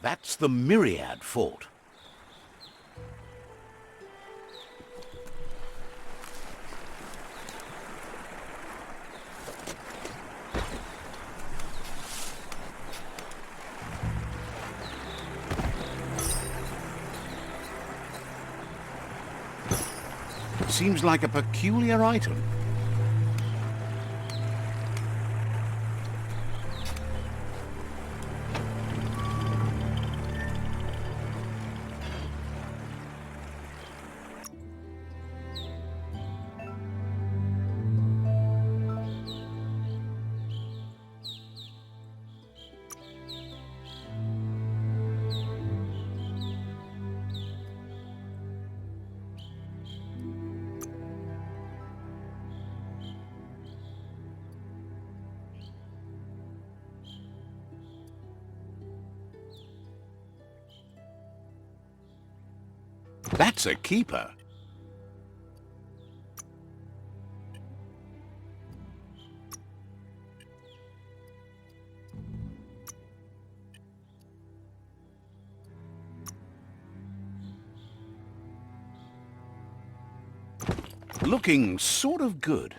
That's the Myriad Fort. Seems like a peculiar item. That's a keeper. Looking sort of good.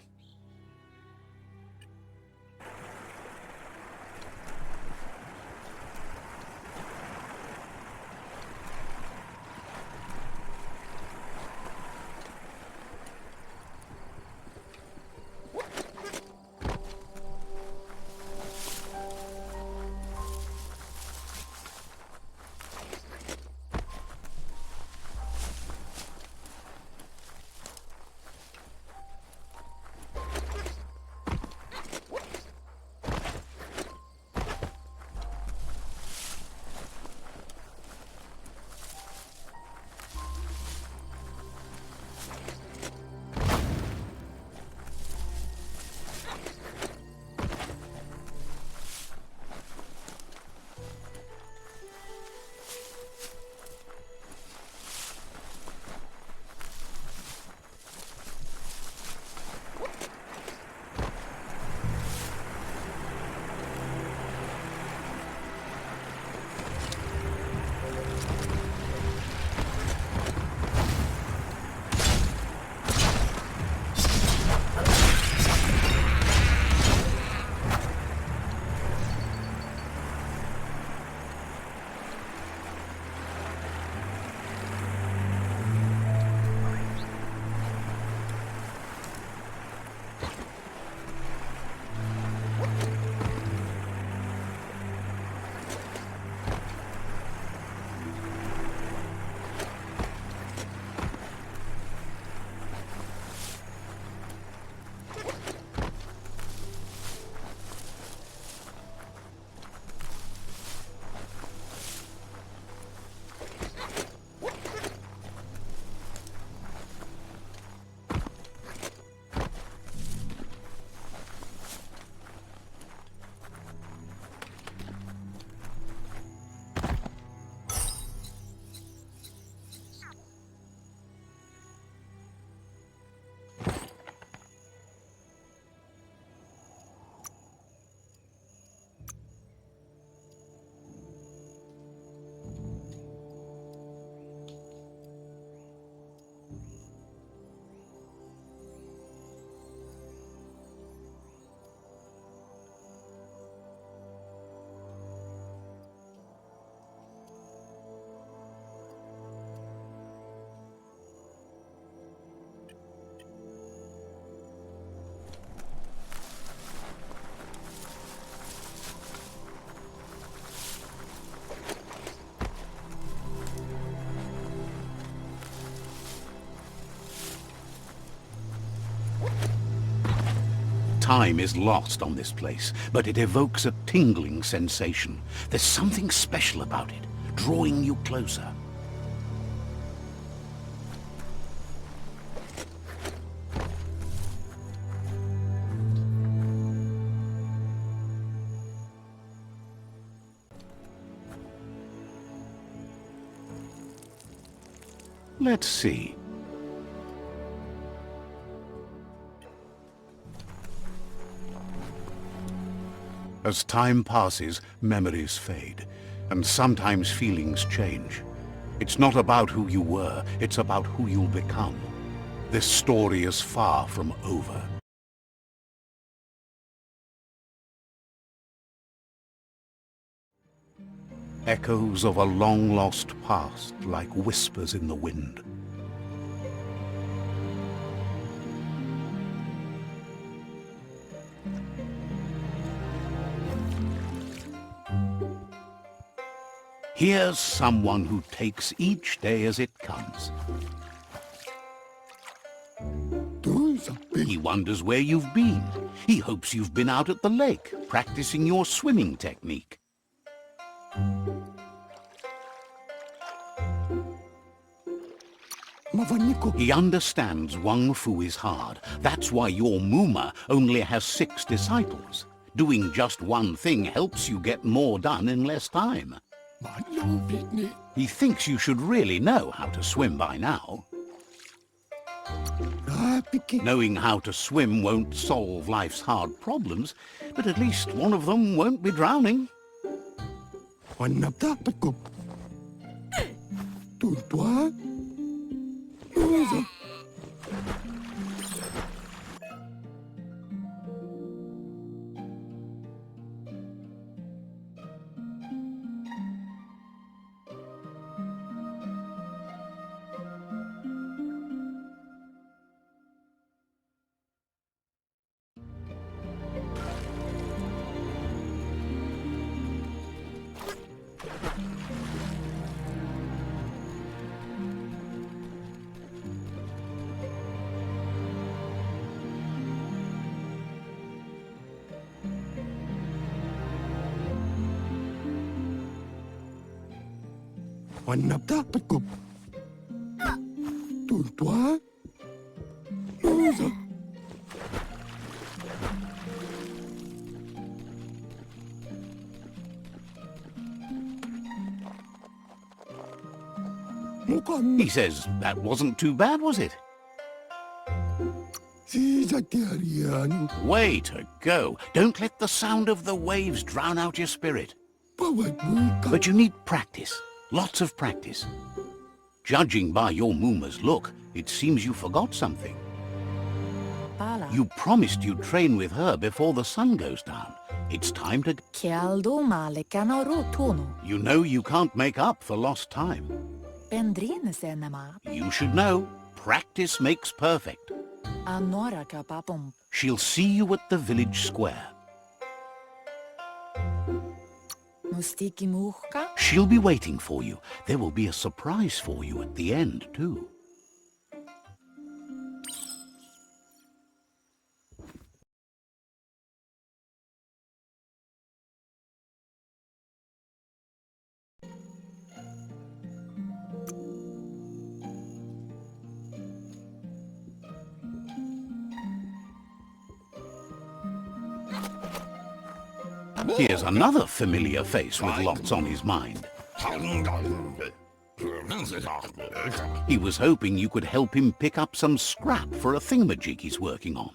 Time is lost on this place, but it evokes a tingling sensation. There's something special about it, drawing you closer. Let's see. As time passes, memories fade. And sometimes feelings change. It's not about who you were, it's about who you'll become. This story is far from over. Echoes of a long-lost past like whispers in the wind. Here's someone who takes each day as it comes. He wonders where you've been. He hopes you've been out at the lake, practicing your swimming technique. He understands Wang Fu is hard. That's why your Muma only has 6 disciples. Doing just one thing helps you get more done in less time. He thinks you should really know how to swim by now. Knowing how to swim won't solve life's hard problems, but at least one of them won't be drowning. He says, that wasn't too bad, was it? Way to go. Don't let the sound of the waves drown out your spirit. But you need practice. Lots of practice. Judging by your Muma's look, it seems you forgot something. You promised you'd train with her before the sun goes down. It's time to... You know you can't make up for lost time. You should know. Practice makes perfect. She'll see you at the village square. She'll be waiting for you. There will be a surprise for you at the end, too. Here's another familiar face with lots on his mind. He was hoping you could help him pick up some scrap for a thingamajig he's working on.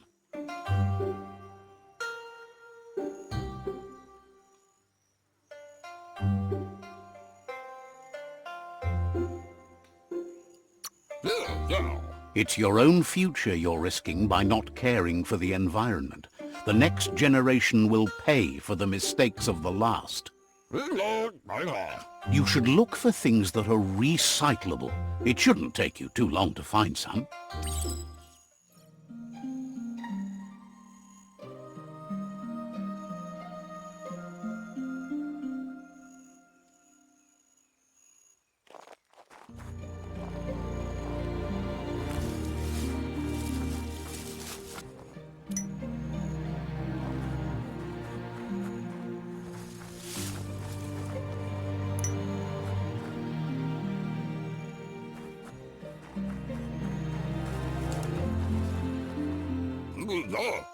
It's your own future you're risking by not caring for the environment. The next generation will pay for the mistakes of the last. You should look for things that are recyclable. It shouldn't take you too long to find some.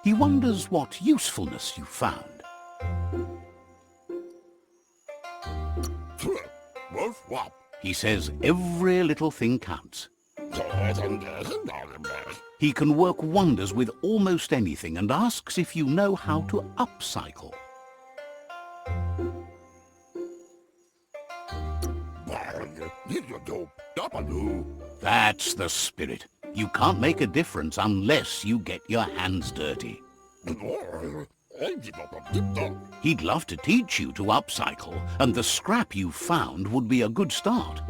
He wonders what usefulness you found. He says every little thing counts. He can work wonders with almost anything and asks if you know how to upcycle. That's the spirit. You can't make a difference unless you get your hands dirty. He'd love to teach you to upcycle, and the scrap you found would be a good start.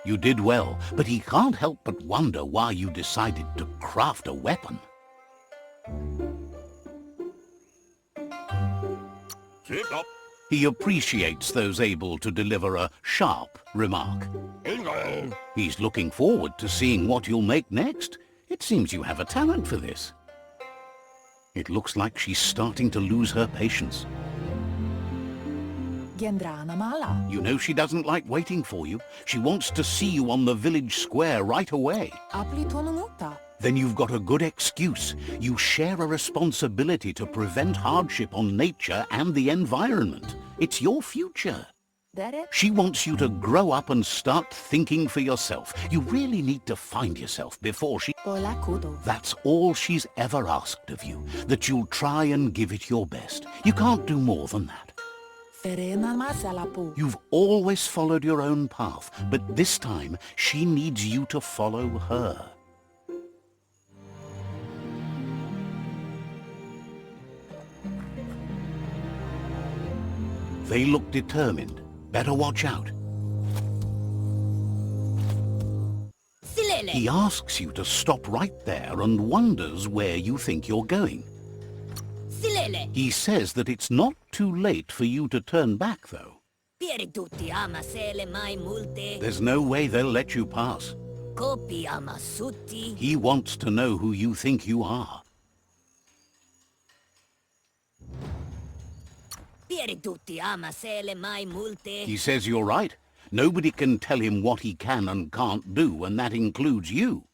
You did well, but he can't help but wonder why you decided to craft a weapon. He appreciates those able to deliver a sharp remark. He's looking forward to seeing what you'll make next. It seems you have a talent for this. It looks like she's starting to lose her patience. You know she doesn't like waiting for you. She wants to see you on the village square right away. Then you've got a good excuse. You share a responsibility to prevent hardship on nature and the environment. It's your future. She wants you to grow up and start thinking for yourself. You really need to find yourself before she... That's all she's ever asked of you, that you'll try and give it your best. You can't do more than that. You've always followed your own path, but this time she needs you to follow her. They look determined. Better watch out. He asks you to stop right there and wonders where you think you're going. He says that it's not too late for you to turn back, though. There's no way they'll let you pass. He wants to know who you think you are. He says you're right. Nobody can tell him what he can and can't do, and that includes you.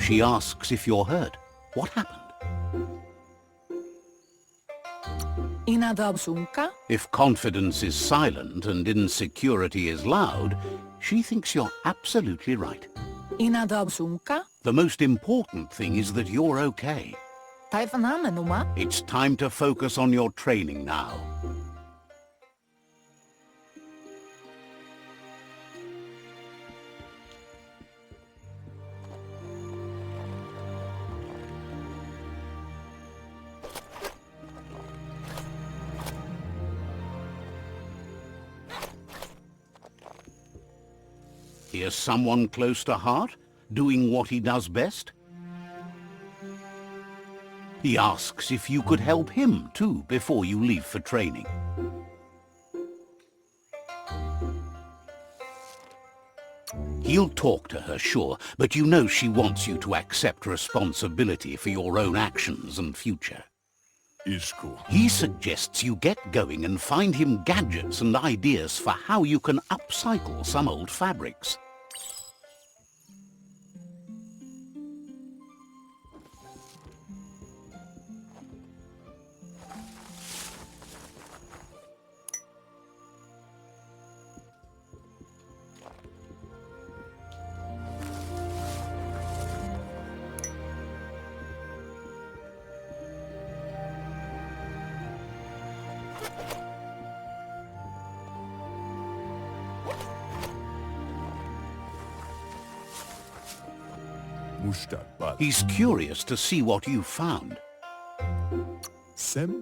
She asks if you're hurt. What happened? If confidence is silent and insecurity is loud, she thinks you're absolutely right. The most important thing is that you're okay. It's time to focus on your training now. Here's someone close to heart, doing what he does best. He asks if you could help him too before you leave for training. He'll talk to her, sure, but you know she wants you to accept responsibility for your own actions and future. Isku. He suggests you get going and find him gadgets and ideas for how you can upcycle some old fabrics. He's curious to see what you've found.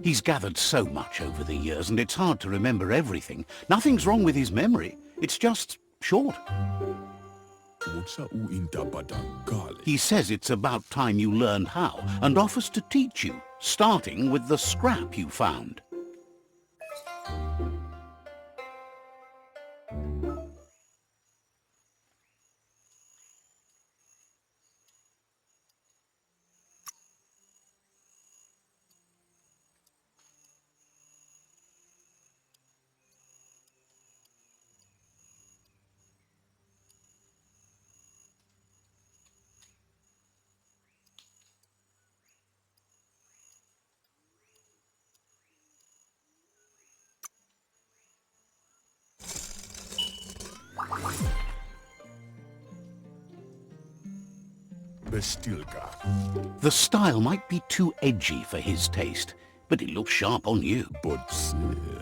He's gathered so much over the years, and it's hard to remember everything. Nothing's wrong with his memory. It's just short. He says it's about time you learned how, and offers to teach you, starting with the scrap you found. The style might be too edgy for his taste, but it looks sharp on you.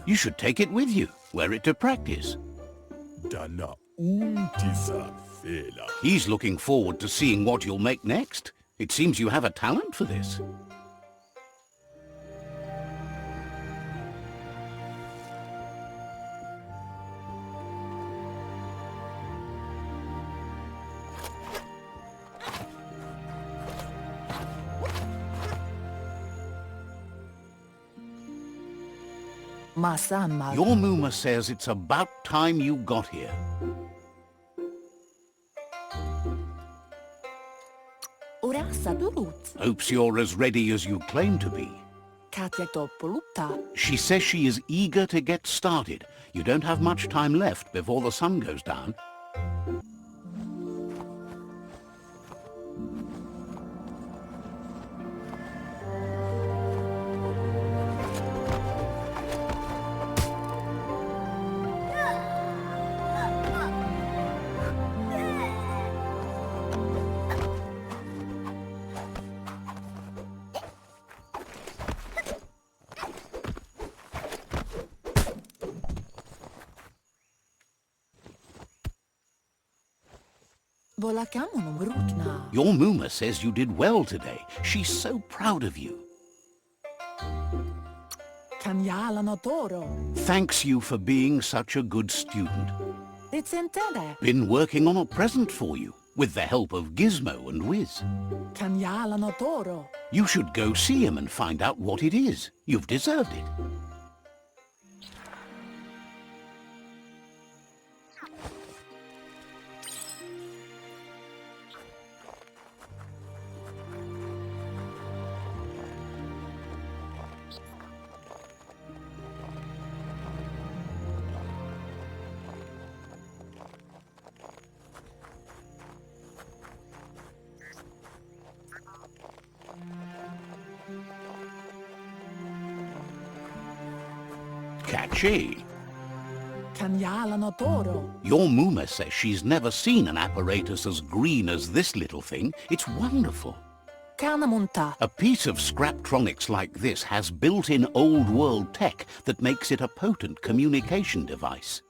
You should take it with you, wear it to practice. He's looking forward to seeing what you'll make next. It seems you have a talent for this. Your Muma says it's about time you got here. Hopes you're as ready as you claim to be. She says she is eager to get started. You don't have much time left before the sun goes down. Your Muma says you did well today. She's so proud of you. Thanks you for being such a good student. Been working on a present for you, with the help of Gizmo and Wiz. You should go see him and find out what it is. You've deserved it. Catchy. Your Muma says she's never seen an apparatus as green as this little thing. It's wonderful. A piece of Scraptronics like this has built-in old-world tech that makes it a potent communication device.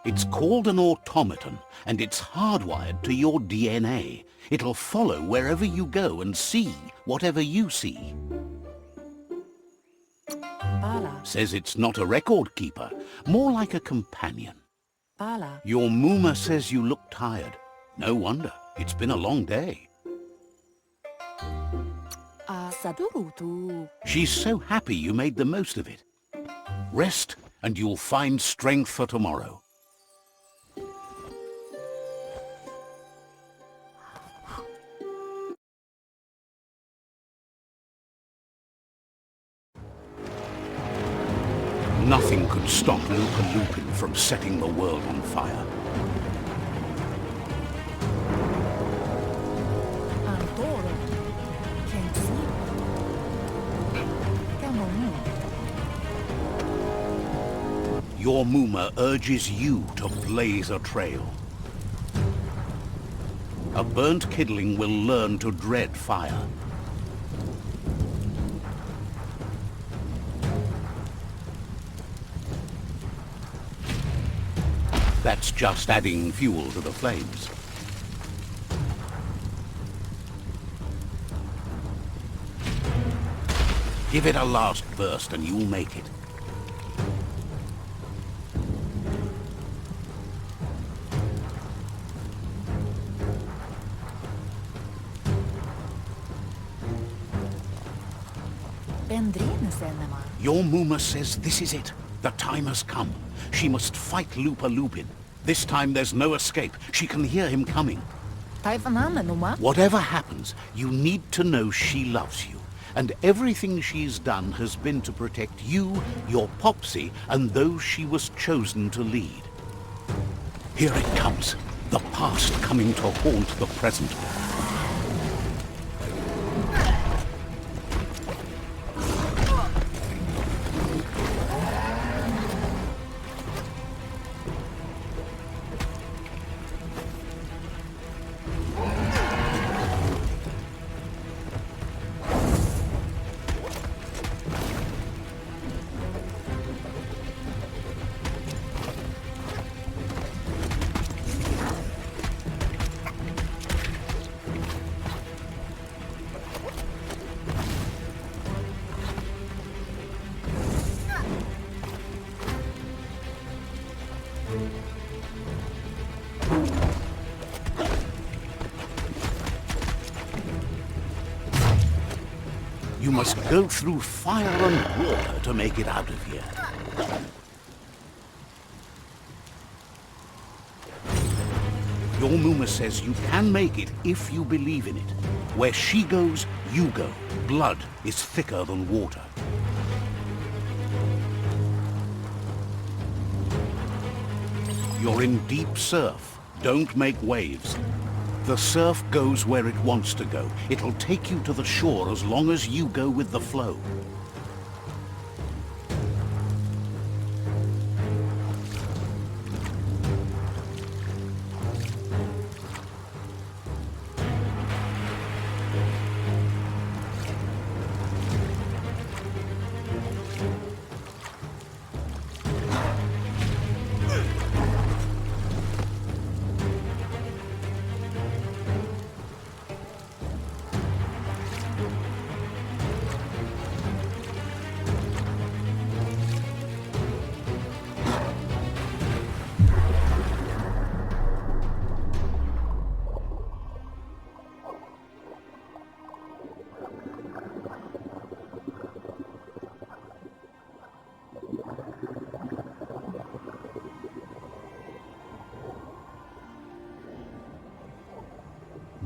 It's called an automaton, and it's hardwired to your DNA. It'll follow wherever you go and see whatever you see. Says it's not a record keeper, more like a companion. Your Muma says you look tired. No wonder. It's been a long day. She's so happy you made the most of it. Rest, and you'll find strength for tomorrow. won't stop Lupa from setting the world on fire. Your Muma urges you to blaze a trail. A burnt kidling will learn to dread fire. That's just adding fuel to the flames. Give it a last burst and you'll make it. Your Muma says this is it. The time has come. She must fight Lupa. This time there's no escape. She can hear him coming. Whatever happens, you need to know she loves you. And everything she's done has been to protect you, your Popsy, and those she was chosen to lead. Here it comes. The past coming to haunt the present. You must go through fire and water to make it out of here. Your Muma says you can make it if you believe in it. Where she goes, you go. Blood is thicker than water. You're in deep surf. Don't make waves. The surf goes where it wants to go. It'll take you to the shore as long as you go with the flow.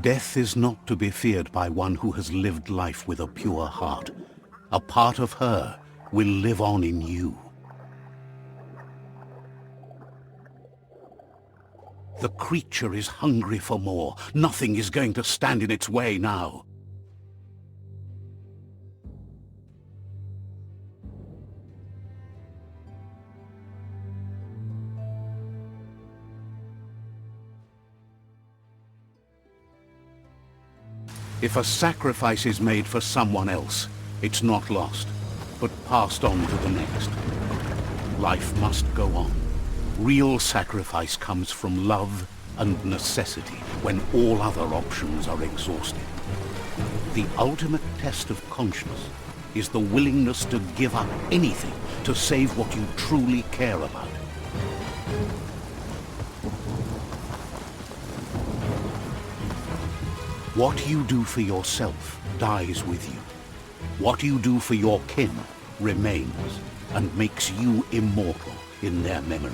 Death is not to be feared by one who has lived life with a pure heart. A part of her will live on in you. The creature is hungry for more. Nothing is going to stand in its way now. If a sacrifice is made for someone else, it's not lost, but passed on to the next. Life must go on. Real sacrifice comes from love and necessity when all other options are exhausted. The ultimate test of conscience is the willingness to give up anything to save what you truly care about. What you do for yourself dies with you. What you do for your kin remains and makes you immortal in their memory.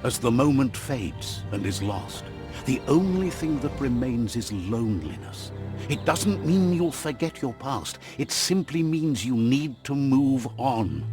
As the moment fades and is lost, the only thing that remains is loneliness. It doesn't mean you'll forget your past. It simply means you need to move on.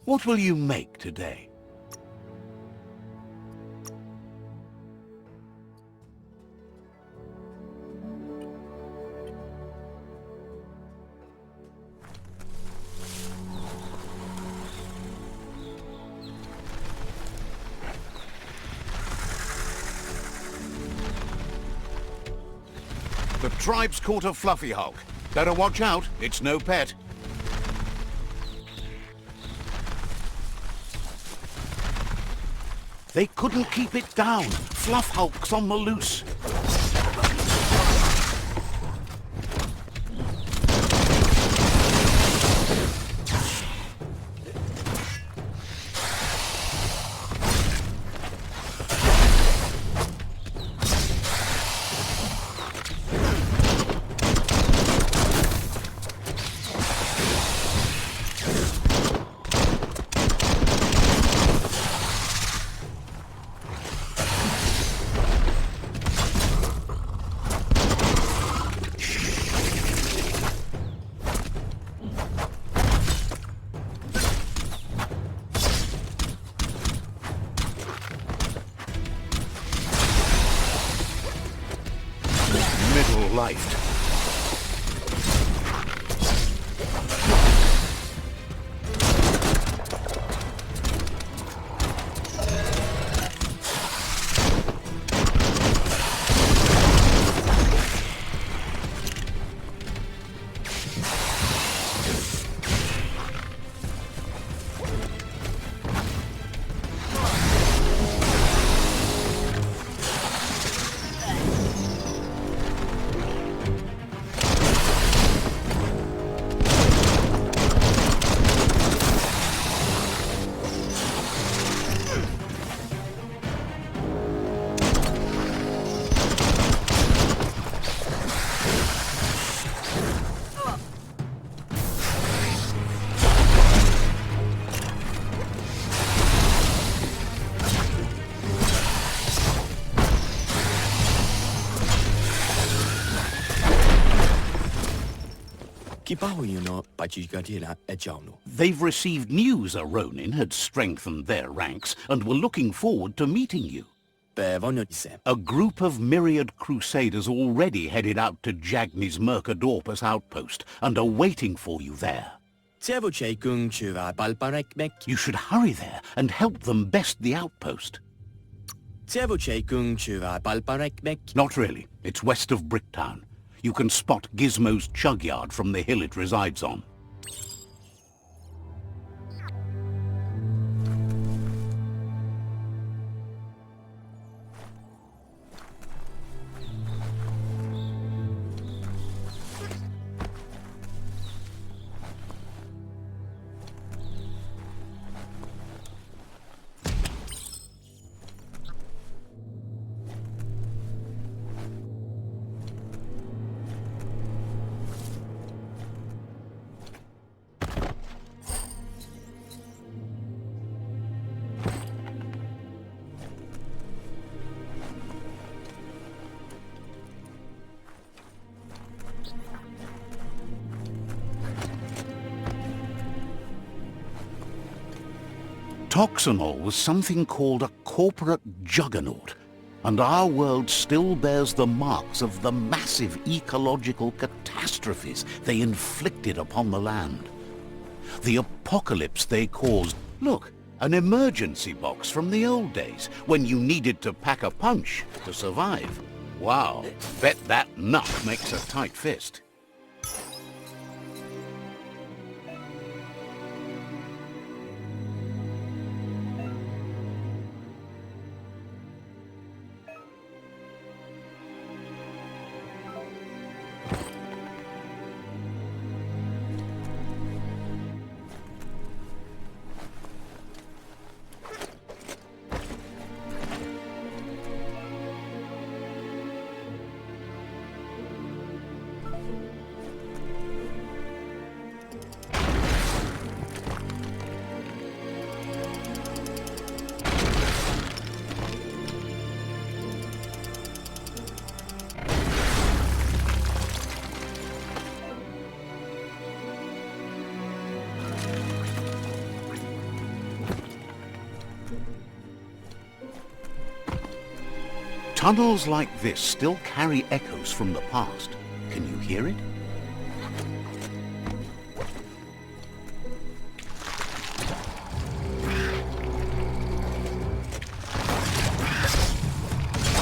What will you make today? The tribe's caught a fluffy hulk. Better watch out, it's no pet. They couldn't keep it down. Fluff hulk's on the loose. Middle-lifed. They've received news a Ronin had strengthened their ranks and were looking forward to meeting you. A group of myriad crusaders already headed out to Jagni's Mercadorpus outpost and are waiting for you there. You should hurry there and help them best the outpost. Not really. It's west of Bricktown. You can spot Gizmo's chug yard from the hill it resides on. Toxanol was something called a corporate juggernaut, and our world still bears the marks of the massive ecological catastrophes they inflicted upon the land. The apocalypse they caused. Look, an emergency box from the old days, when you needed to pack a punch to survive. Wow, bet that nut makes a tight fist. Tunnels like this still carry echoes from the past. Can you hear it?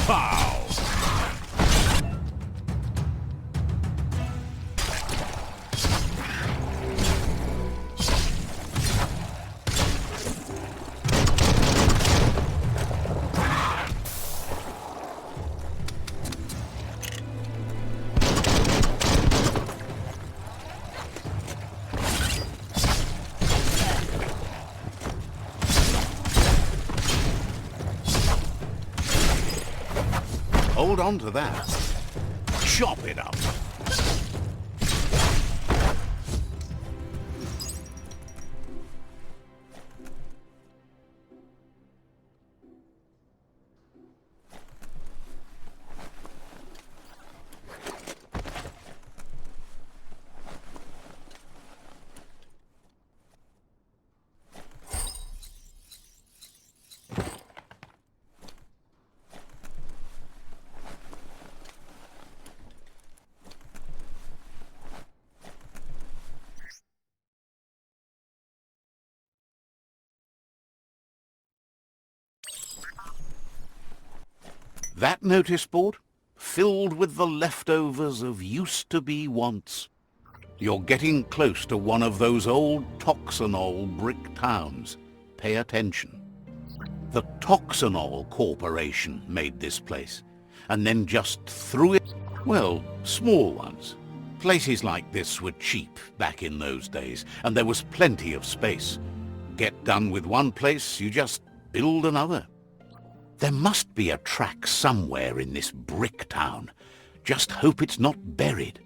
Pow! Hold on to that. Chop it up. That notice board? Filled with the leftovers of used-to-be wants. You're getting close to one of those old Toxanol brick towns. Pay attention. The Toxanol Corporation made this place, and then just threw it... Well, small ones. Places like this were cheap back in those days, and there was plenty of space. Get done with one place, you just build another. There must be a track somewhere in this brick town. Just hope it's not buried.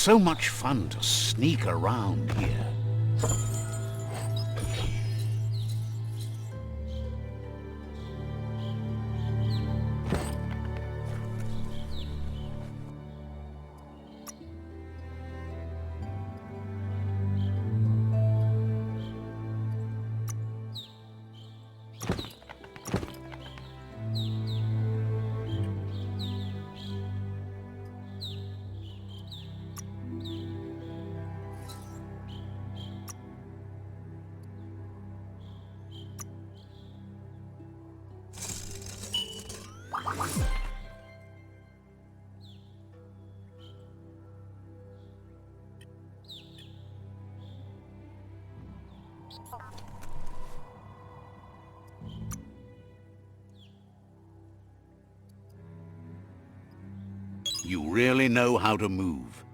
so much fun to sneak around here. You really know how to move.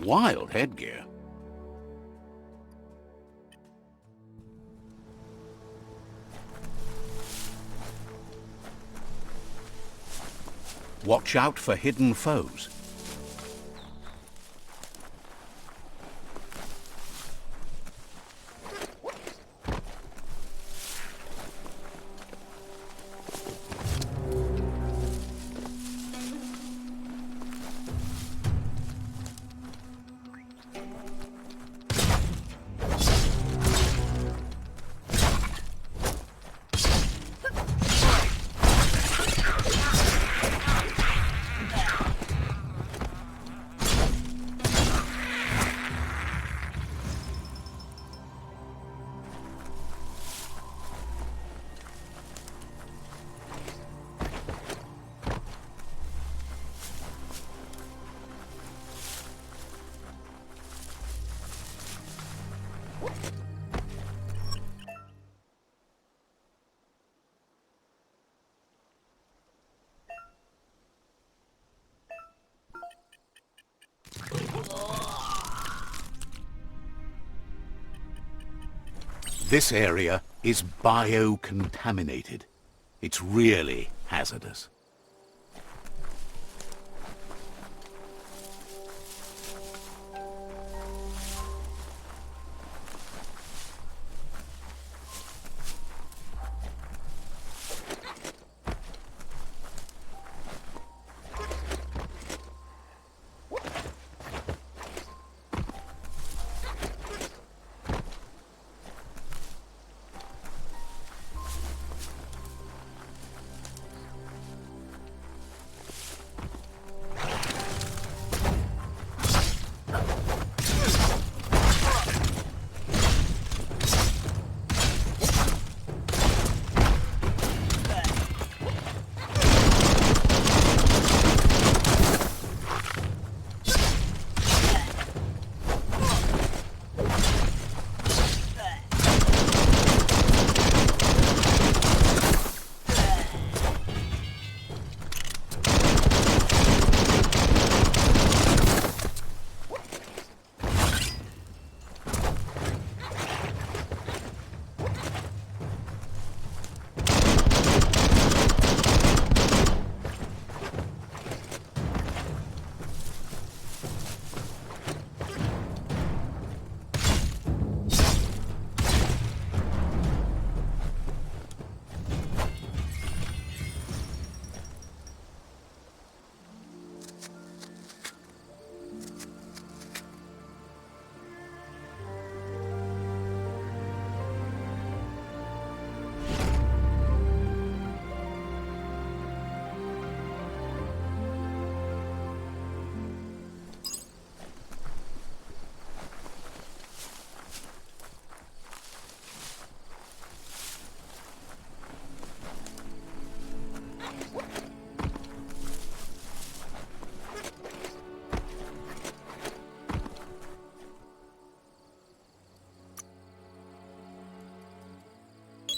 Wild headgear. Watch out for hidden foes. This area is biocontaminated. It's really hazardous.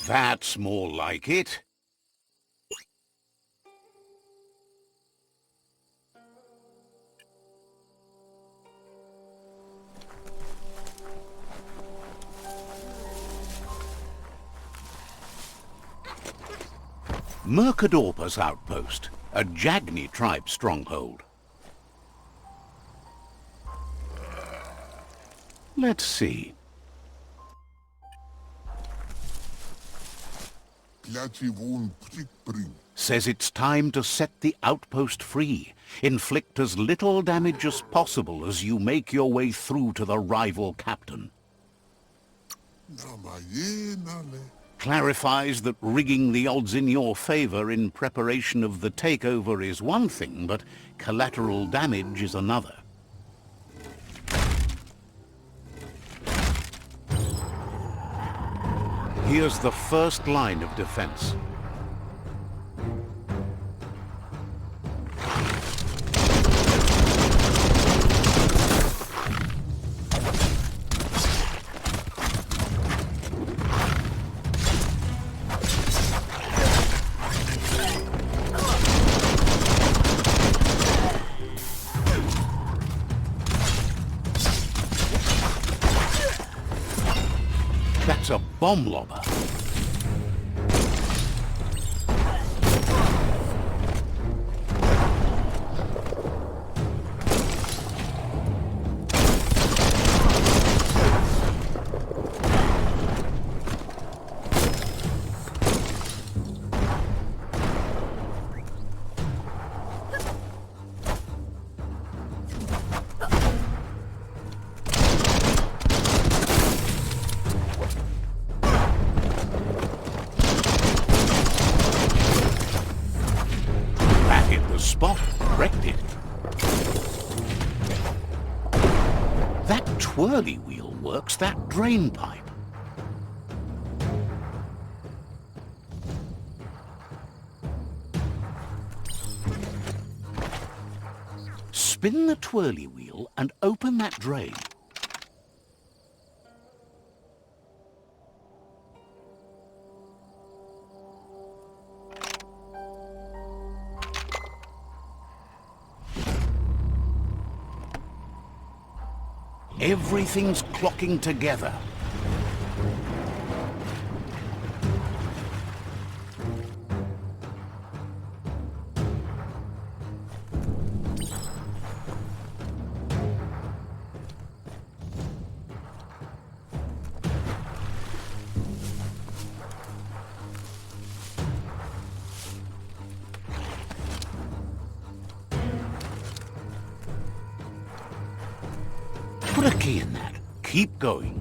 That's more like it. Mercadorpus outpost, a Jagni tribe stronghold. Let's see. Says it's time to set the outpost free. Inflict as little damage as possible as you make your way through to the rival captain. Clarifies that rigging the odds in your favor in preparation of the takeover is one thing, but collateral damage is another. Here's the first line of defense. That's a bomb lobber. Spot, wrecked it. That twirly wheel works that drain pipe. Spin the twirly wheel and open that drain. Everything's clocking together. Put a key in that. Keep going.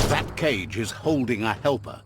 That cage is holding a helper.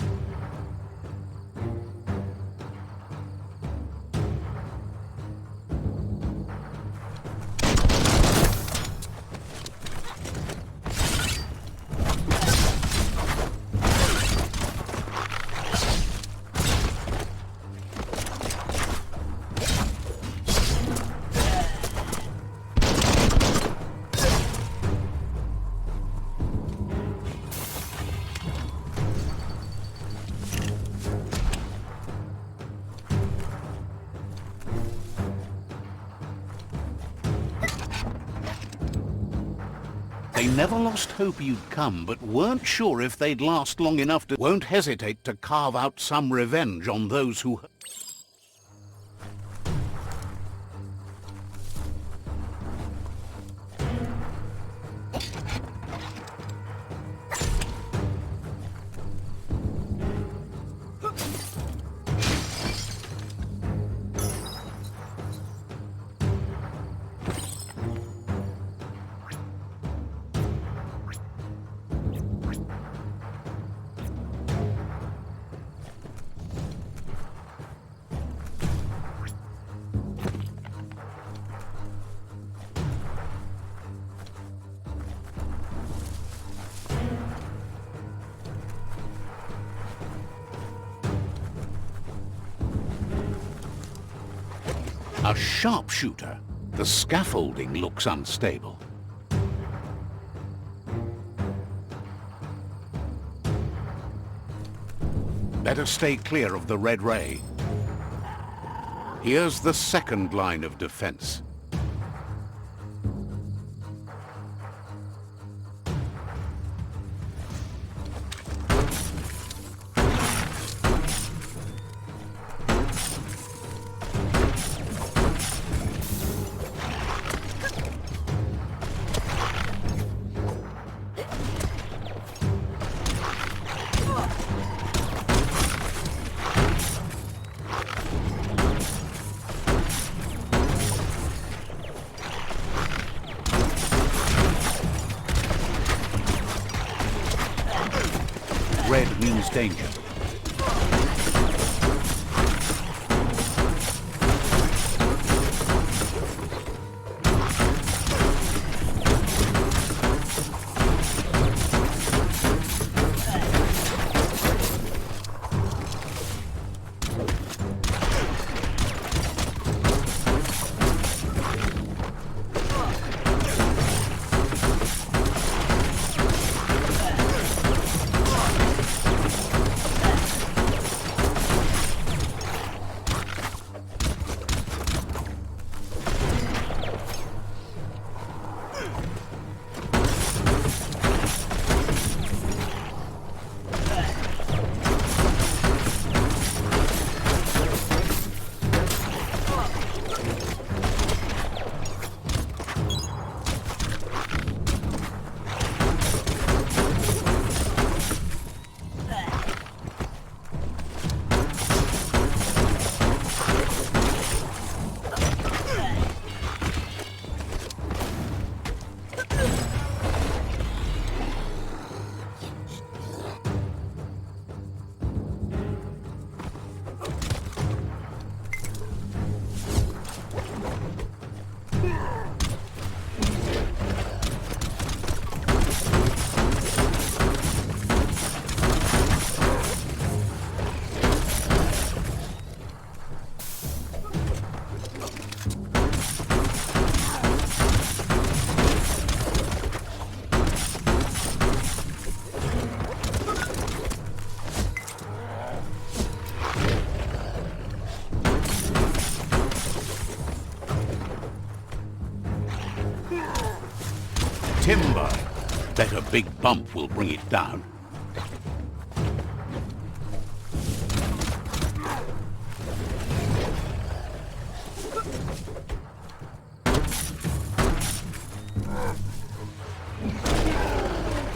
They never lost hope you'd come, but weren't sure if they'd last long enough to... Won't hesitate to carve out some revenge on those who... A sharpshooter. The scaffolding looks unstable. Better stay clear of the red ray. Here's the second line of defense. Red means danger. Timber. Bet a big bump will bring it down.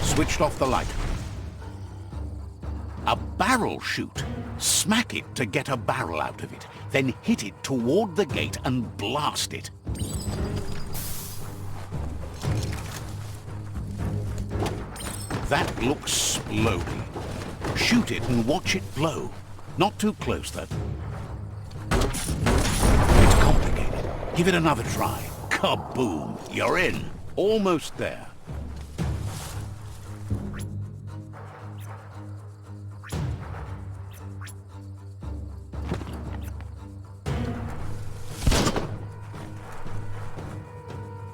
Switched off the light. A barrel shoot. Smack it to get a barrel out of it. Then hit it toward the gate and blast it. That looks splody. Shoot it and watch it blow. Not too close, though. It's complicated. Give it another try. Kaboom! You're in. Almost there.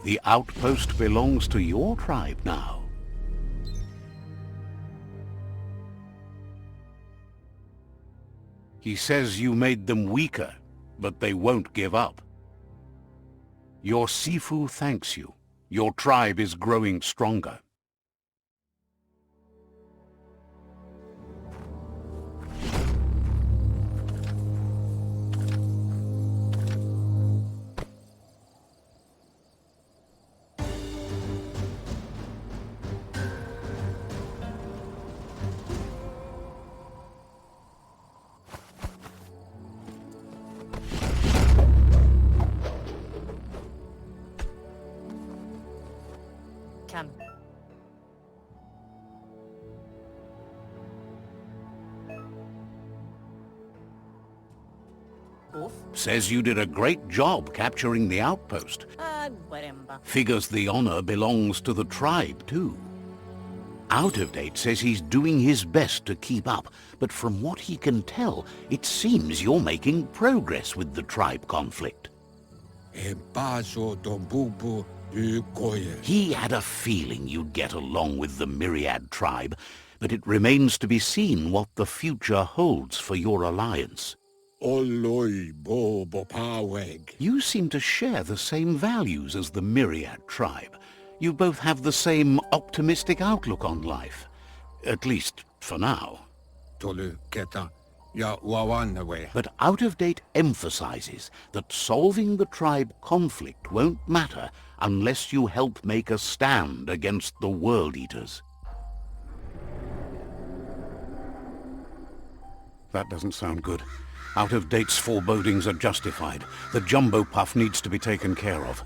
The outpost belongs to your tribe now. He says you made them weaker, but they won't give up. Your Sifu thanks you. Your tribe is growing stronger. Says you did a great job capturing the outpost. Figures the honor belongs to the tribe, too. Out of Date says he's doing his best to keep up, but from what he can tell, it seems you're making progress with the tribe conflict. He had a feeling you'd get along with the Myriad tribe. but it remains to be seen what the future holds for your alliance. Oloi bo bopaweg. You seem to share the same values as the Myriad tribe. You both have the same optimistic outlook on life. At least, for now. Tolu keta ya wawanwe. But out-of-date emphasizes that solving the tribe conflict won't matter unless you help make a stand against the World Eaters. That doesn't sound good. Out-of-date's forebodings are justified. The jumbo puff needs to be taken care of.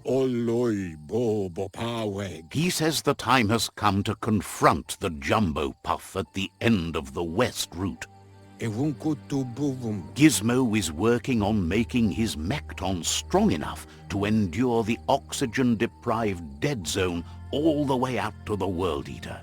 Oloi bo bopaweg. He says the time has come to confront the jumbo puff at the end of the west route. Evunkutu buvum. Gizmo is working on making his mekton strong enough to endure the oxygen-deprived dead zone all the way out to the World Eater.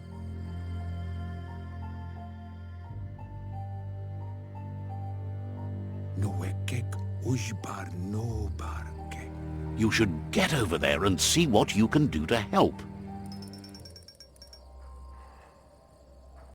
Noekek ujbar no barke. You should get over there and see what you can do to help.